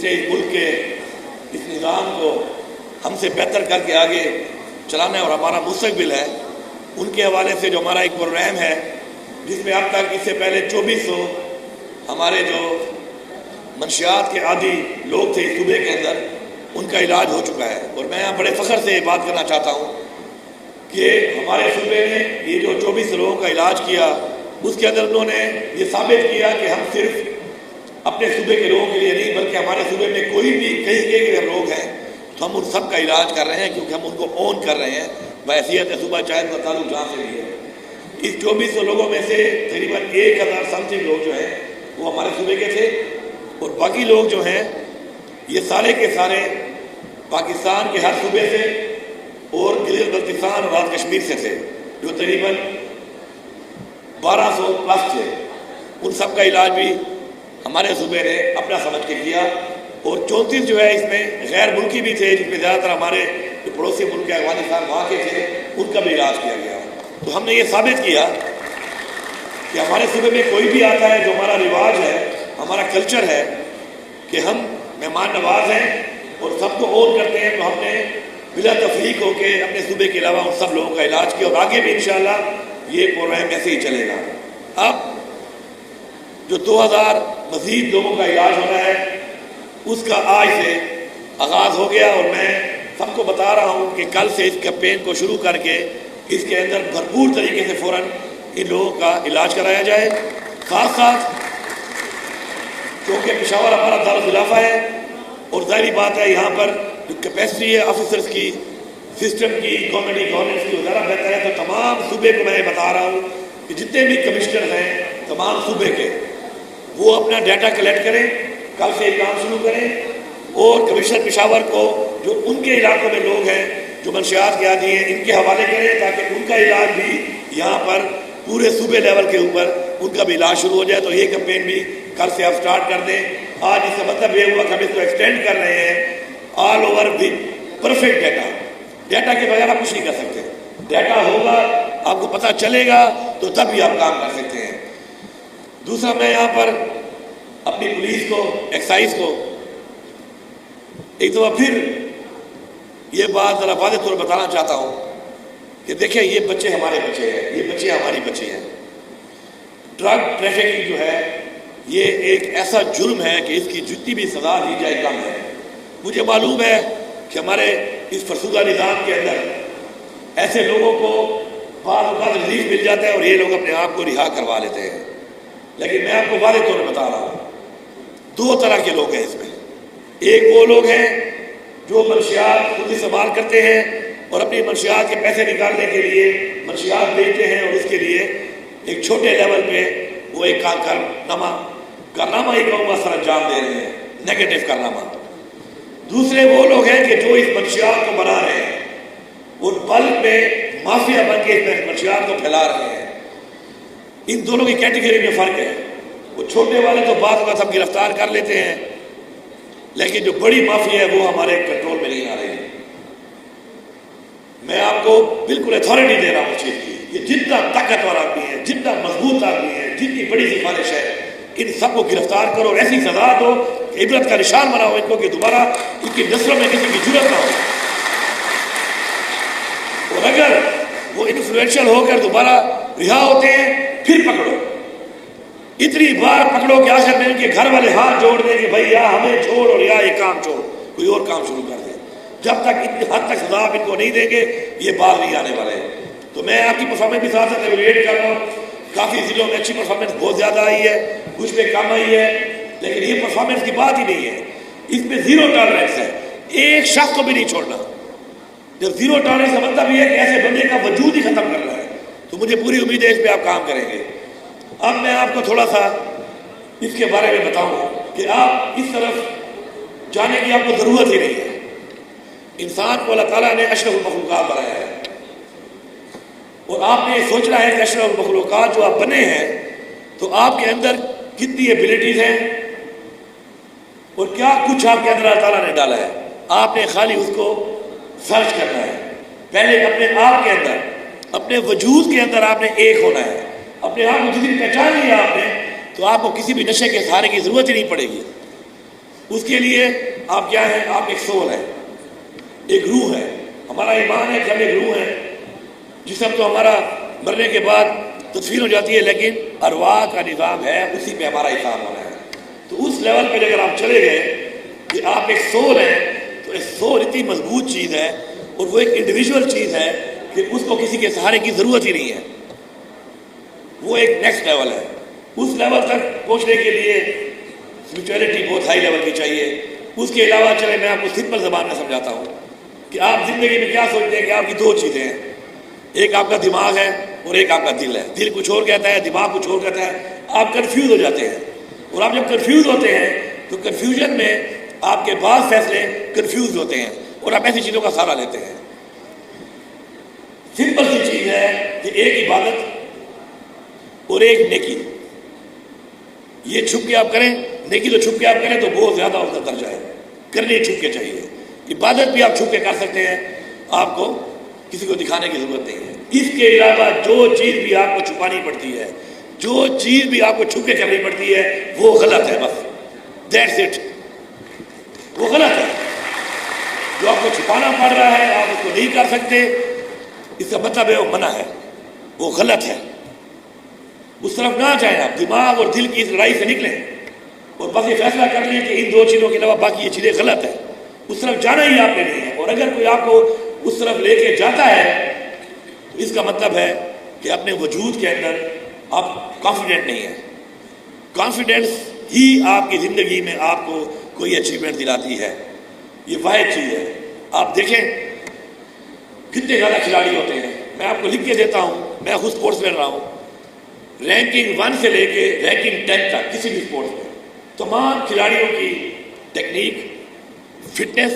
جس نے اس ملک کے اس نظام کو ہم سے بہتر کر کے آگے چلانا ہے اور ہمارا مستقبل ہے، ان کے حوالے سے جو ہمارا ایک پروگرام ہے جس میں اب تک اس سے پہلے 2400 ہمارے جو منشیات کے عادی لوگ تھے اس صوبے کے اندر، ان کا علاج ہو چکا ہے۔ اور میں یہاں بڑے فخر سے بات کرنا چاہتا ہوں کہ ہمارے صوبے نے یہ جو 24 لوگوں کا علاج کیا، اس کے اندر انہوں نے یہ ثابت کیا کہ ہم صرف اپنے صوبے کے لوگوں کے لیے نہیں بلکہ ہمارے صوبے میں کوئی بھی کہیں کے اگر لوگ ہیں تو ہم ان سب کا علاج کر رہے ہیں، کیونکہ ہم ان کو اون کر رہے ہیں بحیثیت صوبہ، چاہے ان کا تعلق جہاں سے بھی ہے۔ اس 2400 لوگوں میں سے تقریباً 1000 سمتھنگ لوگ جو ہیں وہ ہمارے صوبے کے تھے، اور باقی لوگ جو ہیں یہ سارے کے سارے پاکستان کے ہر صوبے سے اور گلگت بلتستان اور آزاد کشمیر سے تھے، جو تقریباً 1200 پلس تھے۔ ان سب کا علاج بھی ہمارے صوبے نے اپنا سمجھ کے کیا، اور 34 جو ہے اس میں غیر ملکی بھی تھے، جس میں زیادہ تر ہمارے جو پڑوسی ملک ہے افغانستان وہاں کے تھے، ان کا بھی علاج کیا گیا۔ تو ہم نے یہ ثابت کیا کہ ہمارے صوبے میں کوئی بھی آتا ہے، جو ہمارا رواج ہے، ہمارا کلچر ہے کہ ہم مہمان نواز ہیں اور سب کو اون کرتے ہیں، تو ہم نے بلا تفریق ہو کے اپنے صوبے کے علاوہ ان سب لوگوں کا علاج کیا، اور آگے بھی انشاءاللہ یہ پروگرام ایسے ہی چلے گا۔ اب جو 2000 مزید لوگوں کا علاج ہونا ہے اس کا آج سے آغاز ہو گیا، اور میں سب کو بتا رہا ہوں کہ کل سے اس کیمپین کو شروع کر کے اس کے اندر بھرپور طریقے سے فوراً ان لوگوں کا علاج کرایا جائے۔ ساتھ ساتھ کیونکہ پشاور ہمارا دارالخلافہ ہے اور ظاہری بات ہے یہاں پر جو کیپیسٹی ہے آفیسرز کی، سسٹم کی، گورنمنٹ گورننس کی وہ زیادہ بہتر ہے، تو تمام صوبے کو میں یہ بتا رہا ہوں کہ جتنے بھی کمشنر ہیں تمام صوبے کے، وہ اپنا ڈیٹا کلیکٹ کریں، کل سے یہ کام شروع کریں، اور کمشنر پشاور کو جو ان کے علاقوں میں لوگ ہیں جو منشیات کے عادی ہیں ان کے حوالے کریں، تاکہ ان کا علاج بھی یہاں پر پورے صوبے لیول کے اوپر ان کا بھی علاج شروع ہو جائے۔ تو یہ کیمپین بھی کل سے آپ سٹارٹ کر دیں۔ آج اس کا مطلب یہ ہوا کہ ہم اس کو ایکسٹینڈ کر رہے ہیں all over with perfect data. Data کے بغیر آپ کچھ نہیں کر سکتے، ڈیٹا ہوگا آپ کو پتہ چلے گا تو تب بھی آپ کام کر سکتے ہیں۔ دوسرا، میں یہاں پر اپنی پولیس کو، ایکسائز کو ایک دفعہ پھر یہ بات ذرا واضح طور پر بتانا چاہتا ہوں کہ دیکھیں یہ بچے ہمارے بچے ہیں، یہ بچے ہماری بچے ہیں۔ ڈرگ ٹریفکنگ جو ہے یہ ایک ایسا جرم ہے کہ اس کی جتنی بھی سزا دی جائے کم ہے۔ مجھے معلوم ہے کہ ہمارے اس فرسودہ نظام کے اندر ایسے لوگوں کو بعض اوقات ریلیف مل جاتا ہے اور یہ لوگ اپنے آپ کو رہا کروا لیتے ہیں، لیکن میں آپ کو واضح طور پر بتا رہا ہوں 2 طرح کے لوگ ہیں اس میں۔ ایک وہ لوگ ہیں جو منشیات خود استعمال کرتے ہیں اور اپنی منشیات کے پیسے نکالنے کے لیے منشیات بیچتے ہیں، اور اس کے لیے ایک چھوٹے لیول پہ وہ ایک کارنامہ ایک قوم کا سر انجام دے رہے ہیں، نیگیٹو کارنامہ۔ دوسرے وہ لوگ ہیں کہ جو اس منشیات کو بنا رہے ہیں اور بلک میں مافیا بن کے اس منشیات کو پھیلا رہے ہیں۔ ان دونوں کی کیٹیگری میں فرق ہے۔ وہ چھوٹے والے تو بعض وقت ہم گرفتار کر لیتے ہیں، لیکن جو بڑی مافیا ہے وہ ہمارے کنٹرول میں نہیں آ رہی ہے۔ میں آپ کو بالکل اتھارٹی دے رہا ہوں اس چیز کی، یہ جتنا طاقتور آدمی ہے، جتنا مضبوط آدمی ہے، جتنی بڑی سفارش ہے، ان سب کو گرفتار کرو، ایسی سزا دو کہ عبرت کا نشان بناؤ ان کو کہ دوبارہ ان کی نسلوں میں کسی کی جرت نہ ہو، اور اگر وہ انفلوئنشل ہو کر دوبارہ رہا ہوتے ہیں پھر پکڑو، اتنی بار پکڑو کہ آخر میں ان کے گھر والے ہاتھ جوڑ دیں کہ بھائی یا ہمیں چھوڑ اور یا یہ کام چھوڑ، کوئی اور کام شروع کر دیں۔ جب تک اتنی حد تک سزا آپ ان کو نہیں دیں گے یہ باہر نہیں آنے والے ہیں۔ تو میں آپ کی پرفارمنس بھی ساتھ ساتھ ایویلویٹ کر رہا ہوں۔ کافی ضلعوں میں اچھی پرفارمنس بہت زیادہ آئی ہے، کچھ میں کم آئی ہے، لیکن یہ پرفارمنس کی بات ہی نہیں ہے، اس میں 0 ٹالرنس ہے، ایک شخص کو بھی نہیں چھوڑنا۔ جب 0 ٹالرنس کا مطلب یہ ہے کہ ایسے بندے کا وجود ہی ختم کرنا ہے، تو مجھے پوری امید ہے اس پہ آپ کام کریں گے۔ اب میں آپ کو تھوڑا سا اس کے بارے میں بتاؤں کہ آپ اس طرف جانے کی آپ کو ضرورت ہی نہیں ہے۔ انسان کو اللہ تعالیٰ نے اشرف المخلوقات بنایا ہے، اور آپ نے یہ سوچنا ہے کہ اشرف المخلوقات جو آپ بنے ہیں تو آپ کے اندر کتنی ایبلٹیز ہیں اور کیا کچھ آپ کے اندر اللہ تعالیٰ نے ڈالا ہے۔ آپ نے خالی اس کو سرچ کرنا ہے، پہلے اپنے آپ کے اندر، اپنے وجود کے اندر آپ نے ایک ہونا ہے۔ اپنے آپ کو جتنی پہچان لیا آپ نے تو آپ کو کسی بھی نشے کے سہارے کی ضرورت ہی نہیں پڑے گی۔ اس کے لیے آپ کیا ہیں؟ آپ ایک سول ہیں، ایک روح ہے. ہمارا ایمان ہے کہ ہم ایک روح ہیں. جسم تو ہمارا مرنے کے بعد تدفین ہو جاتی ہے، لیکن ارواح کا نظام ہے، اسی پہ ہمارا حساب ہونا ہے. تو اس لیول پہ اگر آپ چلے گئے کہ آپ ایک سول ہیں، تو ایک سول اتنی مضبوط چیز ہے اور وہ ایک انڈیویجول چیز ہے کہ اس کو کسی کے سہارے کی ضرورت ہی نہیں ہے. وہ ایک نیکسٹ لیول ہے. اس لیول تک پہنچنے کے لیے اسپرچویلٹی بہت ہائی لیول کی چاہیے. اس کے علاوہ چلے میں آپ کو سمپل زبان میں سمجھاتا ہوں کہ آپ زندگی میں کیا سوچتے ہیں کہ آپ کی دو چیزیں ہیں، ایک آپ کا دماغ ہے اور ایک آپ کا دل ہے. دل کچھ اور کہتا ہے، دماغ کچھ اور کہتا ہے. آپ کنفیوز ہو جاتے ہیں، اور آپ جب کنفیوز ہوتے ہیں تو کنفیوژن میں آپ کے بعض فیصلے کنفیوز ہوتے ہیں اور آپ ایسی چیزوں کا سہارا لیتے ہیں. سمپل سی چیز ہے کہ ایک عبادت اور ایک نیکی. یہ چھپ کے آپ کریں، نیکی تو چھپ کے آپ کریں تو بہت زیادہ اس کا درجہ ہے. کرنی چھپ کے چاہیے. عبادت بھی آپ چھپ کے کر سکتے ہیں، آپ کو کسی کو دکھانے کی ضرورت نہیں ہے. اس کے علاوہ جو چیز بھی آپ کو چھپانی پڑتی ہے، جو چیز بھی آپ کو چھپ کے کرنی پڑتی ہے، وہ غلط ہے. بس دیٹس اٹ. وہ غلط ہے. جو آپ کو چھپانا پڑ رہا ہے آپ اس کو نہیں کر سکتے، اس کا مطلب ہے وہ منع ہے، وہ غلط ہے. اس طرف نہ جائیں. آپ دماغ اور دل کی اس لڑائی سے نکلیں اور بس یہ فیصلہ کر لیں کہ ان دو چیزوں کے علاوہ باقی یہ چیزیں غلط ہیں. اس طرف جانا ہی آپ نے نہیں ہے. اور اگر کوئی آپ کو اس طرف لے کے جاتا ہے تو اس کا مطلب ہے کہ اپنے وجود کے اندر آپ کانفیڈنٹ نہیں ہیں. کانفیڈنس ہی آپ کی زندگی میں آپ کو کوئی اچیومنٹ دلاتی ہے. یہ واحد چیز ہے. آپ دیکھیں کتنے زیادہ کھلاڑی ہوتے ہیں. میں آپ کو لکھ کے دیتا ہوں، میں خود اسپورٹس میں رہا ہوں. رینکنگ 1 سے لے کے رینکنگ 10 تک کسی بھی اسپورٹس میں تمام کھلاڑیوں کی ٹیکنیک، فٹنس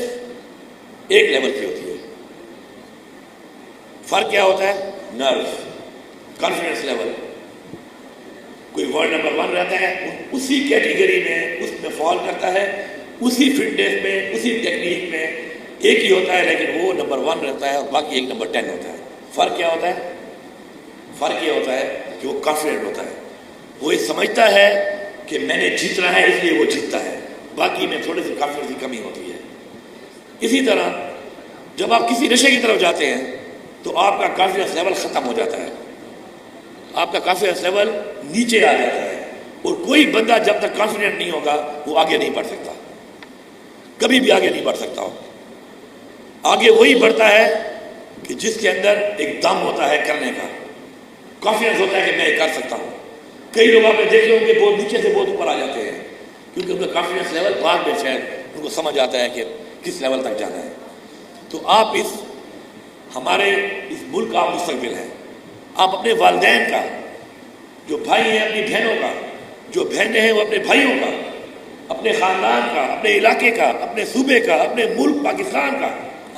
ایک لیول کی ہوتی ہے. فرق کیا ہوتا ہے؟ Nervous, confidence level. کوئی ورلڈ نمبر 1 رہتا ہے، اسی کیٹیگری میں اس میں فال کرتا ہے، اسی فٹنس میں، اسی ٹیکنیک میں ایک ہی ہوتا ہے، لیکن وہ نمبر 1 رہتا ہے اور باقی ایک نمبر 10 ہوتا ہے. فرق کیا ہوتا ہے؟ فرق یہ ہوتا ہے کہ وہ کانفیڈنٹ ہوتا ہے. وہ یہ سمجھتا ہے کہ میں نے جیتنا ہے، اس لیے وہ جیتتا ہے. باقی میں تھوڑی سی کانفیڈنس کی کمی ہوتی ہے. اسی طرح جب آپ کسی نشے کی طرف جاتے ہیں تو آپ کا کانفیڈنس لیول ختم ہو جاتا ہے. آپ کا کانفیڈنس لیول نیچے آ جاتا ہے. اور کوئی بندہ جب تک کانفیڈنٹ نہیں ہوگا وہ آگے نہیں بڑھ سکتا، کبھی بھی آگے نہیں بڑھ سکتا ہو. آگے وہی بڑھتا ہے کہ جس کے اندر ایک دم ہوتا ہے کرنے کا، کانفیڈنس ہوتا ہے کہ میں یہ کر سکتا ہوں. کئی لوگ آپ نے دیکھے ہوں گے بہت نیچے سے بہت اوپر آ جاتے ہیں کیونکہ ان کا کانفیڈنس لیول بعد میں شاید ان کو سمجھ آتا ہے کہ کس لیول تک جانا ہے. تو آپ ہمارے اس ملک کا آپ مستقبل ہیں. آپ اپنے والدین کا، جو بھائی ہیں اپنی بہنوں کا، جو بہنیں ہیں وہ اپنے بھائیوں کا، اپنے خاندان کا، اپنے علاقے کا، اپنے صوبے کا، اپنے ملک پاکستان کا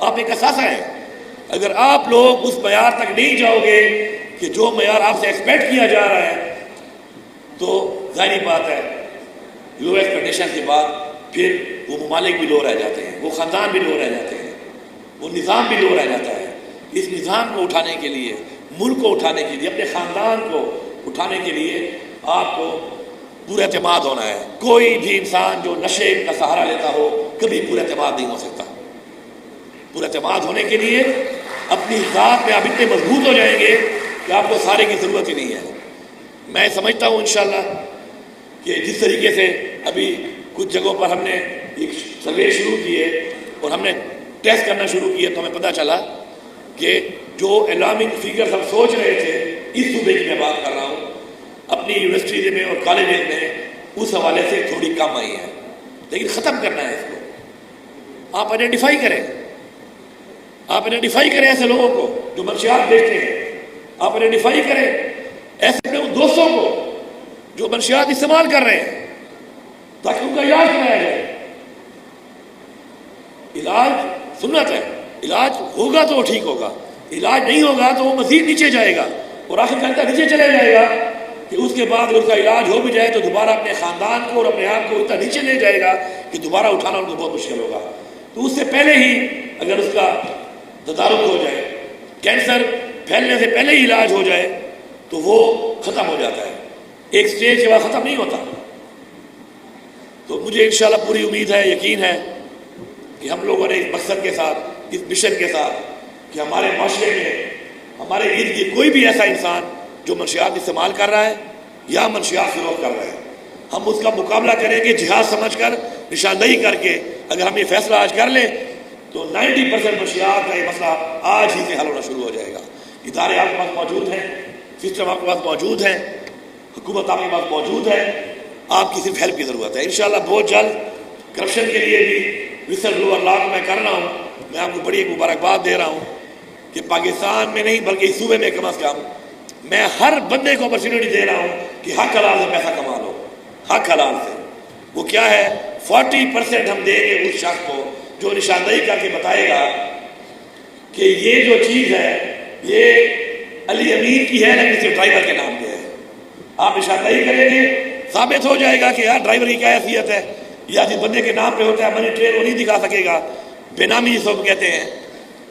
آپ ایک اثاثہ ہیں. اگر آپ لوگ اس معیار تک نہیں جاؤ گے کہ جو معیار آپ سے ایکسپیکٹ کیا جا رہا ہے تو ظاہری بات ہے لو ایکسپیکٹیشن کے بعد پھر وہ ممالک بھی لو رہ جاتے ہیں، وہ خاندان بھی لو رہ جاتے ہیں، وہ نظام بھی لو رہ جاتا ہے. اس نظام کو اٹھانے کے لیے، ملک کو اٹھانے کے لیے، اپنے خاندان کو اٹھانے کے لیے آپ کو پورا اعتماد ہونا ہے. کوئی بھی انسان جو نشے کا سہارا لیتا ہو کبھی پورا اعتماد نہیں ہو سکتا. پورا اعتماد ہونے کے لیے اپنی ذات میں آپ اتنے مضبوط ہو جائیں گے کہ آپ کو سارے کی ضرورت ہی نہیں ہے. میں سمجھتا ہوں انشاءاللہ کہ جس طریقے سے ابھی کچھ جگہوں پر ہم نے ایک سروے شروع کیے اور ہم نے ٹیسٹ کرنا شروع کیا تو ہمیں پتہ چلا کہ جو الارمنگ فیگرز ہم سوچ رہے تھے، اس صوبے کی میں بات کر رہا ہوں، اپنی یونیورسٹیز میں اور کالجز میں اس حوالے سے تھوڑی کم آئی ہے. لیکن ختم کرنا ہے اس کو. آپ آئیڈینٹیفائی کریں، آپ آئیڈینٹیفائی کریں ایسے لوگوں کو جو منشیات بیچتے ہیں. آپ آئیڈینٹیفائی کریں ایسے اپنے ان دوستوں کو جو منشیات استعمال کر رہے ہیں تاکہ ان کا علاج کرایا جائے. علاج سنت ہے. علاج ہوگا تو وہ ٹھیک ہوگا، علاج نہیں ہوگا تو وہ مزید نیچے جائے گا اور آخر کار نیچے چلے جائے گا کہ اس کے بعد اگر اس کا علاج ہو بھی جائے تو دوبارہ اپنے خاندان کو اور اپنے آپ کو اتنا نیچے لے جائے گا کہ دوبارہ اٹھانا ان کو بہت مشکل ہوگا. تو اس سے پہلے ہی اگر اس کا تدارک ہو جائے، کینسر پھیلنے سے پہلے ہی علاج ہو جائے تو وہ ختم ہو جاتا ہے. ایک سٹیج کے بعد ختم نہیں ہوتا. تو مجھے انشاءاللہ پوری امید ہے، یقین ہے کہ ہم لوگوں نے اس مقصد کے ساتھ، اس مشن کے ساتھ کہ ہمارے معاشرے میں، ہمارے ارد گرد کوئی بھی ایسا انسان جو منشیات استعمال کر رہا ہے یا منشیات فروخت کر رہا ہے، ہم اس کا مقابلہ کریں گے جہاد سمجھ کر، نشاندہی کر کے۔ اگر ہم یہ فیصلہ آج کر لیں تو 90% منشیات کا یہ مسئلہ آج ہی سے حل ہونا شروع ہو جائے گا۔ ادارے آپ کے پاس موجود ہیں، سسٹم آپ کے پاس موجود ہے، حکومت آپ کے پاس موجود ہے، آپ کی صرف ہیلپ کی ضرورت ہے۔ انشاءاللہ بہت جلد کرپشن کے لیے بھی وسل بلوور لا کو میں کر رہا ہوں، میں آپ کو بڑی ایک مبارکباد دے رہا ہوں کہ پاکستان میں نہیں بلکہ اس صوبے میں کم از کم میں ہر بندے کو اپرچونیٹی دے رہا ہوں کہ حق حلال سے پیسہ کما لو، حق حلال سے۔ وہ کیا ہے؟ 40% ہم دیں گے اس شخص کو جو نشاندہی کر کے بتائے گا کہ یہ جو چیز ہے یہ علی امین کی ہے لیکن صرف ڈرائیور کے نام پہ ہے۔ آپ نشاندہی کریں گے، ثابت ہو جائے گا کہ یار ڈرائیور کی کیا حیثیت ہے، یا جس بندے کے نام پہ ہوتا ہے منی ٹرین وہ نہیں دکھا سکے گا، بے نامی جس کو کہتے ہیں،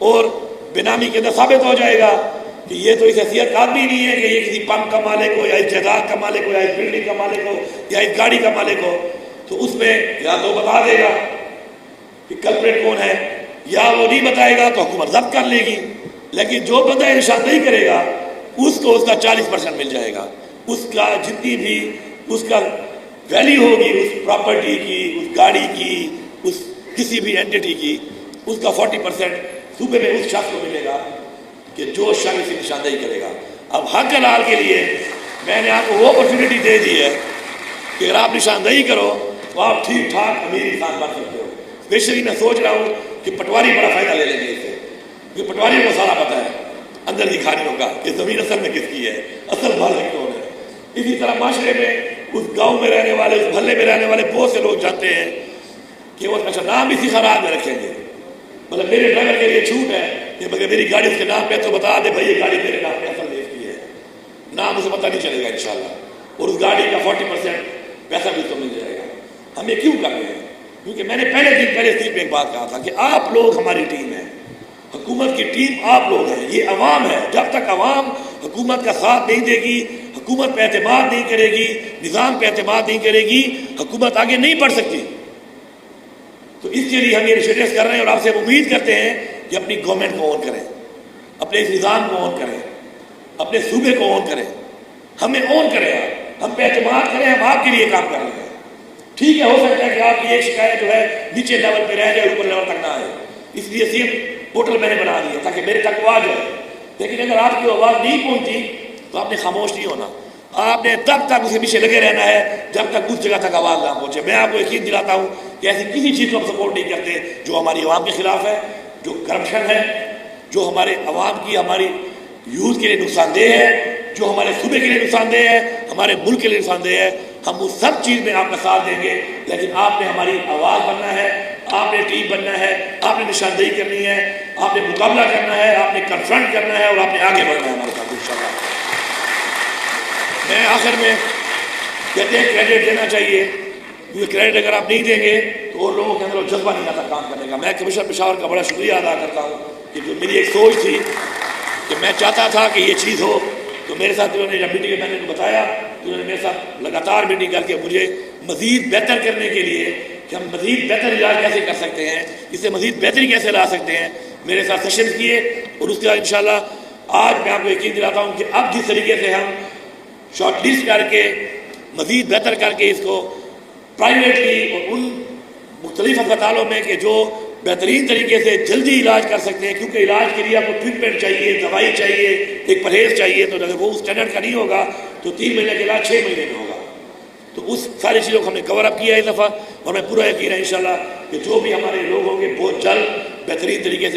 اور بے نامی کے اندر ثابت ہو جائے گا کہ یہ تو اس حیثیت کا آدمی نہیں ہے کہ یہ کسی پمپ کا مالک ہو یا اس جائیداد کا مالک ہو یا اس بلڈنگ کا مالک ہو یا اس گاڑی کا مالک ہو۔ تو اس میں یا تو بتا دے گا کہ کلپریٹ کون ہے، یا وہ نہیں بتائے گا تو حکومت ضبط کر لے گی۔ لیکن جو بندہ نشاندہی کرے گا اس کو اس کا 40% مل جائے گا، اس کا جتنی بھی اس کا ویلیو ہوگی اس پراپرٹی کی، اس گاڑی کی، اس کسی بھی اینٹیٹی کی، اس کا 40% صوبے میں اس شخص کو ملے گا کہ جو شخص سے نشاندہی کرے گا۔ اب حق حلال کے لیے میں نے آپ کو وہ اپرچونیٹی دے دی ہے کہ اگر آپ نشاندہی کرو تو آپ ٹھیک ٹھاک امیر انسان بن سکتے ہو۔ اسپیشلی میں سوچ رہا ہوں کہ پٹواری بڑا فائدہ لے لیں گے اس سے، کیونکہ پٹواری کو سارا پتہ ہے اندر کی کھانیوں کا کہ زمین اصل میں کس کی ہے، اصل مالک کون ہے۔ اسی طرح معاشرے میں اس گاؤں میں رہنے والے، اس محلے میں رہنے والے بہت سے لوگ جانتے ہیں کہ وہ اچھا نام اسی خراج میں رکھیں گے، مطلب میرے ڈرائیور کے لیے چھوٹ ہے کہ مگر میری گاڑی اس کے نام پہ تو بتا دے بھائی یہ گاڑی میرے نام پہ اصل میں اس کی ہے، نام اسے پتہ نہیں چلے گا انشاءاللہ، اور اس گاڑی کا 40% پیسہ بھی تو مل جائے گا۔ ہم یہ کیوں کر رہے ہیں؟ کیونکہ میں نے پہلے اسپیچ میں ایک بات کہا تھا کہ آپ لوگ ہماری ٹیم ہے، حکومت کی ٹیم آپ لوگ ہیں، یہ عوام ہے۔ جب تک عوام حکومت کا ساتھ نہیں دے گی، حکومت پہ اعتماد نہیں کرے گی، نظام پہ اعتماد نہیں کرے گی، حکومت آگے نہیں بڑھ سکتی۔ تو اس کے لیے ہم یہ انیشیٹوز کر رہے ہیں اور آپ سے امید کرتے ہیں کہ اپنی گورنمنٹ کو آن کریں، اپنے اس نظام کو آن کریں، اپنے صوبے کو آن کریں، ہمیں آن کریں، ہم پہ اعتماد کریں، ہم آپ کے لیے کام کر رہے ہیں۔ ٹھیک ہے، ہو سکتا ہے کہ آپ کی ایک شکایت جو ہے نیچے لیول پہ رہ جائے، اوپر لیول تک نہ آئے، اس لیے صرف پورٹل میں نے بنا دیا تاکہ میرے تک وہ آ جائے۔ لیکن اگر آپ کی آواز نہیں پہنچی تو آپ نے خاموش نہیں ہونا، آپ نے تب تک اسے پیچھے لگے رہنا ہے جب تک اس جگہ تک آواز نہ پہنچے۔ میں آپ کو یقین دلاتا ہوں کہ ایسی کسی چیز کو ہم سپورٹ نہیں کرتے جو ہماری عوام کے خلاف ہے، جو کرپشن ہے، جو ہمارے عوام کی، ہماری یوتھ کے لیے نقصان دہ ہے، جو ہمارے صوبے کے لیے نقصان دہ ہے، ہمارے ملک کے لیے نقصان دہ ہے۔ ہم اس سب چیز میں آپ کا ساتھ دیں گے، لیکن آپ نے ہماری آواز بننا ہے، آپ نے ٹیم بننا ہے، آپ نے نشاندہی کرنی ہے، آپ نے مقابلہ کرنا ہے، آپ نے کنفرنٹ کرنا ہے اور آپ نے آگے بڑھنا ہے ہمارے ساتھ انشاءاللہ۔ میں آخر میں کہتے ہیں کریڈٹ دینا چاہیے، کیونکہ کریڈٹ اگر آپ نہیں دیں گے تو اور لوگوں کے اندر وہ جذبہ نہیں آتا کام کرنے کا۔ میں کمشنر پشاور کا بڑا شکریہ ادا کرتا ہوں کہ جو میری ایک سوچ تھی کہ میں چاہتا تھا کہ یہ چیز ہو، تو میرے ساتھ انہوں نے جب میٹنگ میں نے بتایا تو انہوں نے میرے ساتھ لگاتار میٹنگ کر کے مجھے مزید بہتر کرنے کے لیے کہ ہم مزید بہتر علاج کیسے کر سکتے ہیں، اس سے مزید بہتری کیسے لا سکتے ہیں، میرے ساتھ سیشن کیے۔ اور اس کے بعد انشاءاللہ آج میں آپ کو یقین دلاتا ہوں کہ اب جس طریقے سے ہم شارٹ لسٹ کر کے مزید بہتر کر کے اس کو پرائیویٹلی اور ان مختلف اسپتالوں میں کہ جو بہترین طریقے سے جلدی علاج کر سکتے ہیں، کیونکہ علاج کے لیے آپ کو ٹریٹمنٹ چاہیے، دوائی چاہیے، ایک پرہیز چاہیے، تو اگر وہ اس اسٹینڈرڈ کا نہیں ہوگا تو 3 مہینے کے علاج 6 مہینے میں ہوگا۔ تو اس ساری چیزوں کو ہم نے کور اپ کیا ہے اس دفعہ، اور میں پورا یقین ہے انشاءاللہ کہ جو بھی ہمارے لوگ ہوں گے بہت جلد بہترین طریقے سے